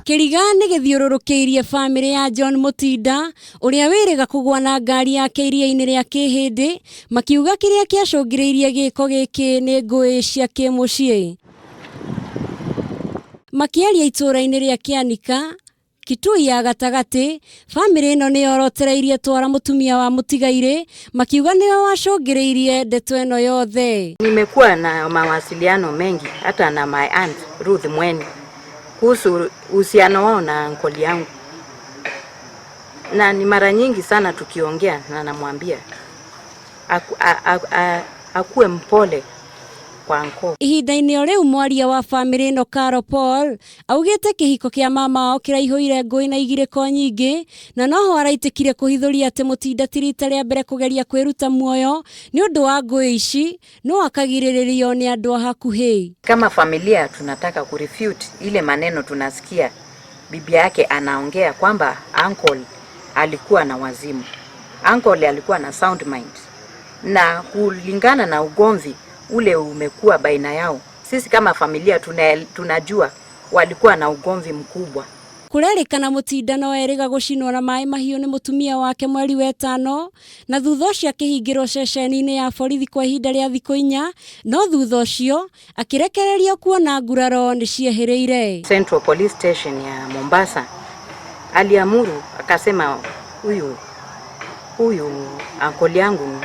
Kirigane githiururukiirie family ya John Mutinda uria wirega kugwa na ngari yake iria-ini ria kihindi makiuga kiria kiacungiriirie giko giki ni ngui cia kimucii. Makiaria itura-ini ria Kianika Kitui ya gatagati, family ino ni yorotereirie twara mutumia wa mutigaire makiuga ni wacungiriirie ndeto eno yothe. Nimekuwa na mawasiliano mengi hata na my aunt Ruth Mweni kuhusu uhusiano wao na uncle yangu, na ni mara nyingi sana tukiongea na namwambia akuwe mpole kwa uncle. Ihinda-ini o riu mwaria wa family ino Carol Paul augite kihiko kia mama wao kiraihuire ngui na igiriko nyingi na noho araitikire kuhithuria ati Mutinda tirita ria mbere kugeria kwiruta muoyo ni undu wa ngui ici no akagiriririo ni andu hakuhi. Kama familia tunataka kurefute ile maneno tunasikia bibi yake anaongea kwamba uncle alikuwa na wazimu. Uncle alikuwa na sound mind, na kulingana na ugomvi ule umekuwa baina yao, sisi kama familia tunajua walikuwa na ugomvi mkubwa. Kurerikana Mutinda no eriga gucinwo na mai mahiu ni mutumia wake mweri wa 5 na thutha ucio akihingirwo ceceni-ini ya borithi kwa ihinda ria thiku 4, no thutha ucio akirekererio kuona nguraro ni ciehiriire. Central Police Station ya Mombasa aliamuru akasema huyu uncle yangu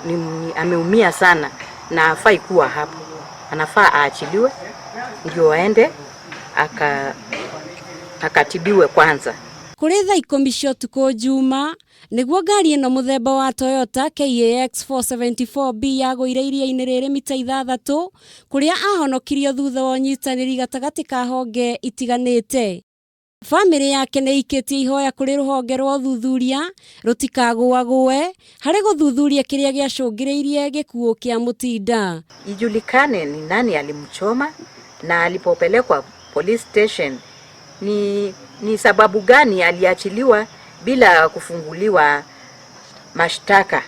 ni ameumia sana na hafai kuwa hapo, anafaa aachiliwe ndio aende akatibiwe kwanza. Kuri thaa 10 cia utuku Juma niguo ngari ino muthemba wa Toyota KAX 474B yaguire iria-ini riri mita 6 kuria ahonokirio thutha wa unyitaniri gatagati ka honge itiganite. Family yake ni ikitie ihoya kuri ruhonge rwa thuthuria rutikagũagũe hari guthuthuria kiria giacungiriirie gikuo kia Mutinda. Ijulikane ni nani alimchoma na alipopelekwa police station ni sababu gani aliachiliwa bila kufunguliwa mashtaka,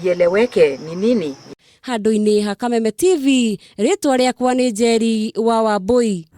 ieleweke ni nini. Handu-ini ha Kameme TV, ritwa riakwa ni Njeri wa Wambui.